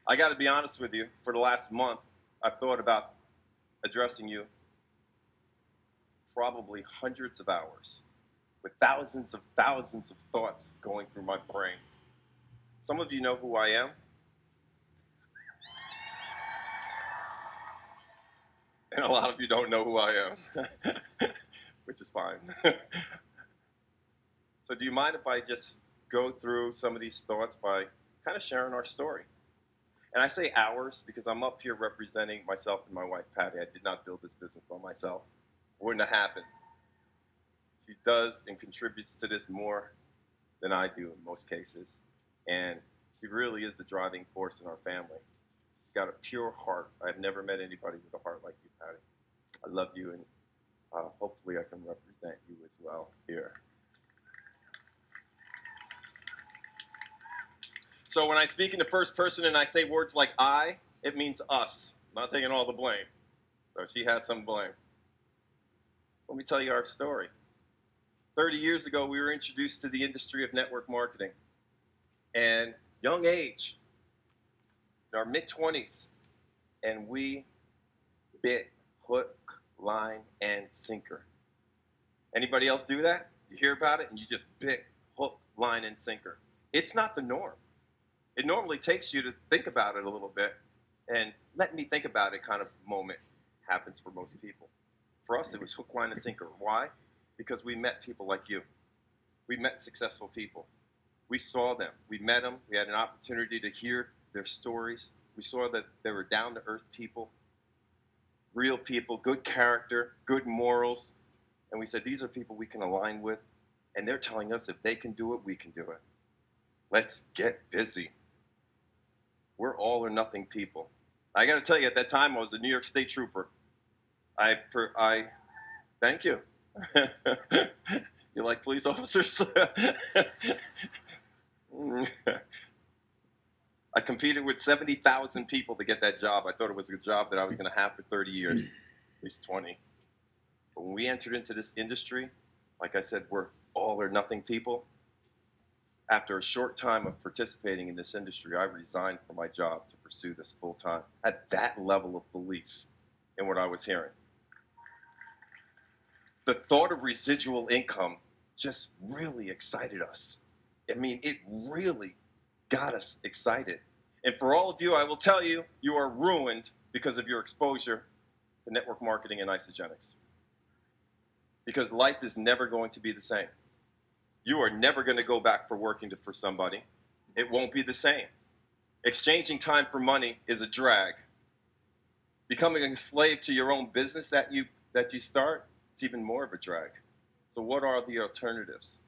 I got to be honest with you, for the last month, I've thought about addressing you probably hundreds of hours with thousands of thoughts going through my brain. Some of you know who I am, and a lot of you don't know who I am, which is fine. So do you mind if I just go through some of these thoughts by kind of sharing our story? And I say ours because I'm up here representing myself and my wife, Patty. I did not build this business by myself. It wouldn't have happened. She does and contributes to this more than I do in most cases. And she really is the driving force in our family. She's got a pure heart. I've never met anybody with a heart like you, Patty. I love you, and hopefully I can represent you as well here. So when I speak in the first person and I say words like I, it means us. I'm not taking all the blame. So she has some blame. Let me tell you our story. 30 years ago, we were introduced to the industry of network marketing. And young age, in our mid-20s, and we bit hook, line, and sinker. Anybody else do that? You hear about it and you just bit hook, line, and sinker. It's not the norm. It normally takes you to think about it a little bit, and let me think about it kind of moment happens for most people. For us, it was hook, line, and sinker. Why? Because we met people like you. We met successful people. We saw them. We met them. We had an opportunity to hear their stories. We saw that they were down-to-earth people, real people, good character, good morals. And we said, these are people we can align with, and they're telling us if they can do it, we can do it. Let's get busy. We're all or nothing people. I got to tell you, at that time, I was a New York State trooper. Thank you. You like police officers? I competed with 70,000 people to get that job. I thought it was a job that I was going to have for 30 years, at least 20. But when we entered into this industry, like I said, we're all or nothing people. After a short time of participating in this industry, I resigned from my job to pursue this full time at that level of belief in what I was hearing. The thought of residual income just really excited us. I mean, it really got us excited. And for all of you, I will tell you, you are ruined because of your exposure to network marketing and Isagenix. Because life is never going to be the same. You are never going to go back for working for somebody. It won't be the same. Exchanging time for money is a drag. Becoming a slave to your own business that you start, it's even more of a drag. So what are the alternatives?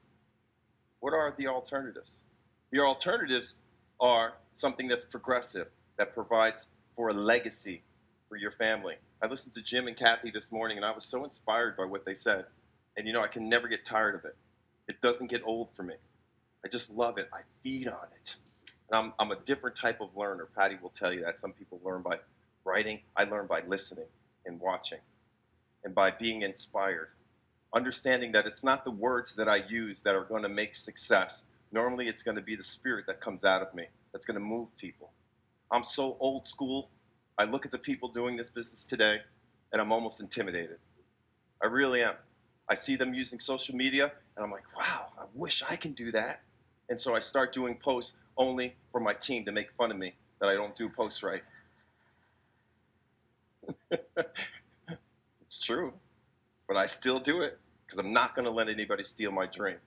What are the alternatives? Your alternatives are something that's progressive, that provides for a legacy for your family. I listened to Jim and Kathy this morning, and I was so inspired by what they said. And you know, I can never get tired of it. It doesn't get old for me. I just love it. I feed on it. And I'm a different type of learner. Patty will tell you that. Some people learn by writing. I learn by listening and watching and by being inspired. Understanding that it's not the words that I use that are going to make success. Normally, it's going to be the spirit that comes out of me that's going to move people. I'm so old school. I look at the people doing this business today, and I'm almost intimidated. I really am. I see them using social media, and I'm like, wow, I wish I can do that. And so I start doing posts only for my team to make fun of me that I don't do posts right. It's true, but I still do it because I'm not going to let anybody steal my dream.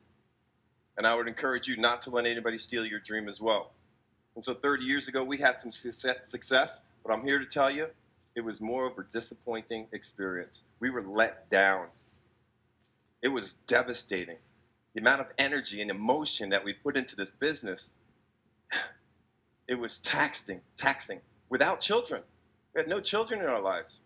And I would encourage you not to let anybody steal your dream as well. And so 30 years ago, we had some success, but I'm here to tell you, it was more of a disappointing experience. We were let down. It was devastating. The amount of energy and emotion that we put into this business, it was taxing. Without children. We had no children in our lives.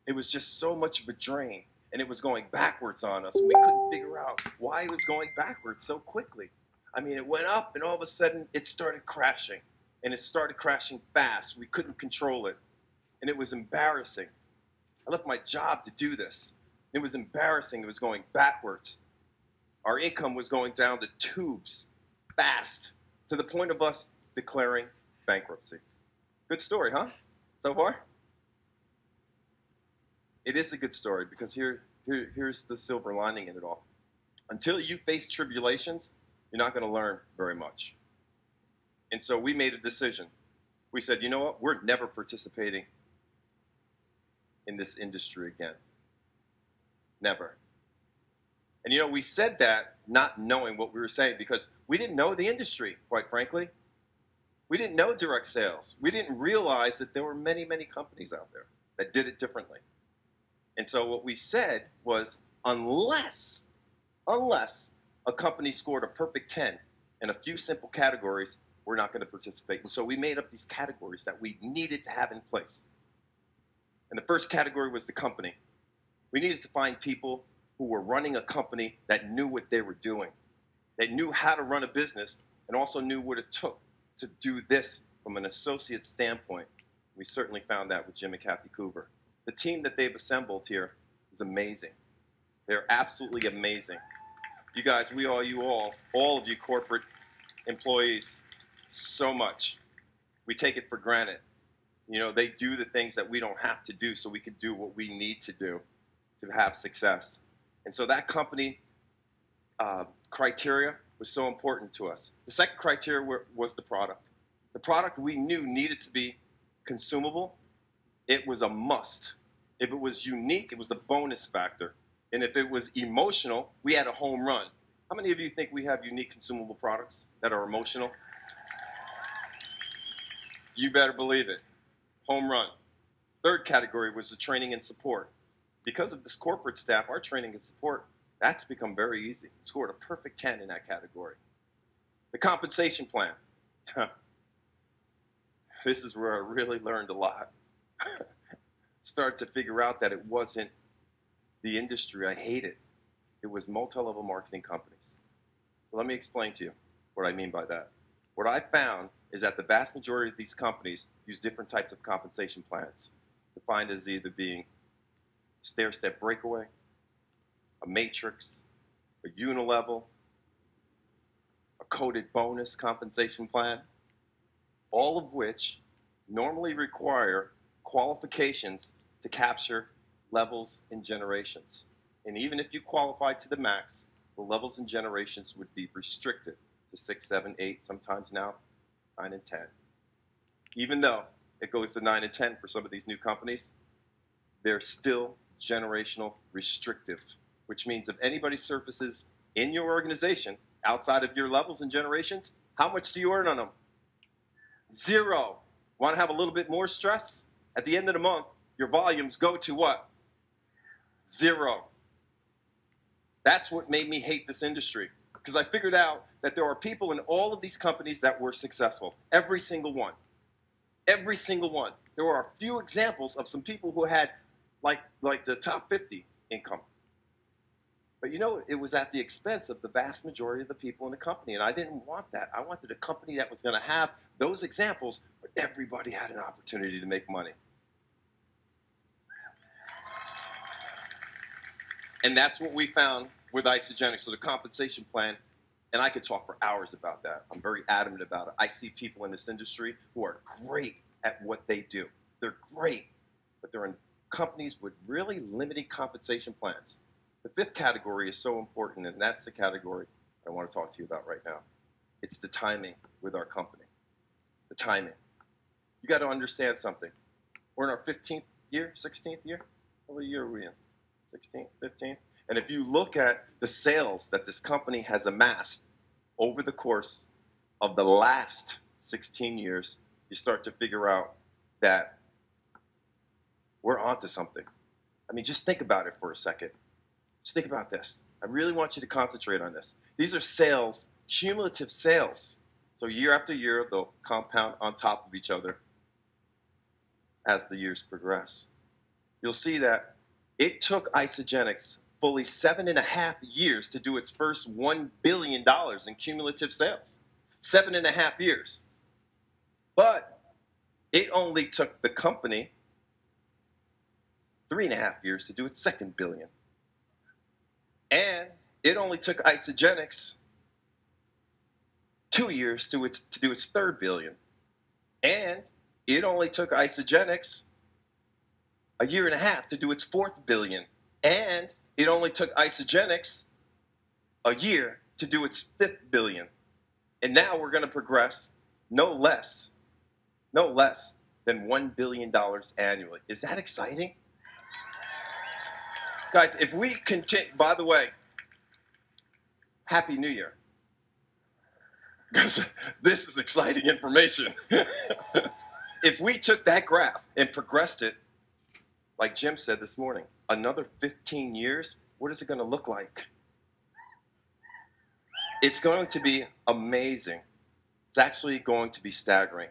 It was just so much of a drain, and it was going backwards on us. We couldn't figure out why it was going backwards so quickly. I mean, it went up, and all of a sudden, it started crashing, and it started crashing fast. We couldn't control it, and it was embarrassing. I left my job to do this. It was embarrassing. It was going backwards. Our income was going down the tubes fast to the point of us declaring bankruptcy. Good story, huh? So far? It is a good story because here's the silver lining in it all. Until you face tribulations, you're not going to learn very much. And so we made a decision. We said, you know what? We're never participating in this industry again. Never. And you know, we said that not knowing what we were saying because we didn't know the industry, quite frankly. We didn't know direct sales. We didn't realize that there were many, many companies out there that did it differently. And so what we said was, unless a company scored a perfect 10 in a few simple categories, we're not going to participate. And so we made up these categories that we needed to have in place. And the first category was the company. We needed to find people who were running a company that knew what they were doing, that knew how to run a business, and also knew what it took to do this from an associate standpoint. We certainly found that with Jim and Kathy Coover. The team that they've assembled here is amazing. They're absolutely amazing. You guys, all of you corporate employees, so much. We take it for granted. You know, they do the things that we don't have to do so we can do what we need to do to have success. And so that company criteria was so important to us. The second criteria was the product. The product we knew needed to be consumable. It was a must. If it was unique, it was a bonus factor. And if it was emotional, we had a home run. How many of you think we have unique consumable products that are emotional? You better believe it. Home run. Third category was the training and support. Because of this corporate staff, our training and support, that's become very easy. Scored a perfect 10 in that category. The compensation plan. This is where I really learned a lot. Started to figure out that it wasn't the industry I hated. It was multi-level marketing companies. So let me explain to you what I mean by that. What I found is that the vast majority of these companies use different types of compensation plans, defined as either being stair-step breakaway, a matrix, a unilevel, a coded bonus compensation plan, all of which normally require qualifications to capture levels and generations. And even if you qualified to the max, the levels and generations would be restricted to 6, 7, 8, sometimes now 9 and 10. Even though it goes to 9 and 10 for some of these new companies, they're still generational restrictive, which means if anybody surfaces in your organization outside of your levels and generations, how much do you earn on them? 0. Want to have a little bit more stress? At the end of the month, your volumes go to what? 0. That's what made me hate this industry, because I figured out that there are people in all of these companies that were successful. Every single one. Every single one. There are a few examples of some people who had like the top 50 income. But you know, it was at the expense of the vast majority of the people in the company, and I didn't want that. I wanted a company that was going to have those examples where everybody had an opportunity to make money. And that's what we found with Isagenix, so the compensation plan, and I could talk for hours about that. I'm very adamant about it. I see people in this industry who are great at what they do. They're great, but they're in companies with really limited compensation plans. The fifth category is so important, and that's the category I want to talk to you about right now. It's the timing with our company. The timing. You got to understand something. We're in our 15th year, 16th year? What year are we in? 16th, 15th? And if you look at the sales that this company has amassed over the course of the last 16 years, you start to figure out that we're onto something. I mean, just think about it for a second. Just think about this. I really want you to concentrate on this. These are sales, cumulative sales. So year after year, they'll compound on top of each other as the years progress. You'll see that it took Isagenix fully 7.5 years to do its first $1 billion in cumulative sales. 7.5 years. But it only took the company 3.5 years to do its second billion. And it only took Isagenix 2 years to do its third billion. And It only took Isagenix a year and a half to do its 4th billion. And it only took Isagenix a year to do its 5th billion. And now we're going to progress no less than $1 billion annually. Is that exciting? Guys, if we continue, by the way, Happy New Year. Because this is exciting information. If we took that graph and progressed it, like Jim said this morning, another 15 years, what is it going to look like? It's going to be amazing. It's actually going to be staggering.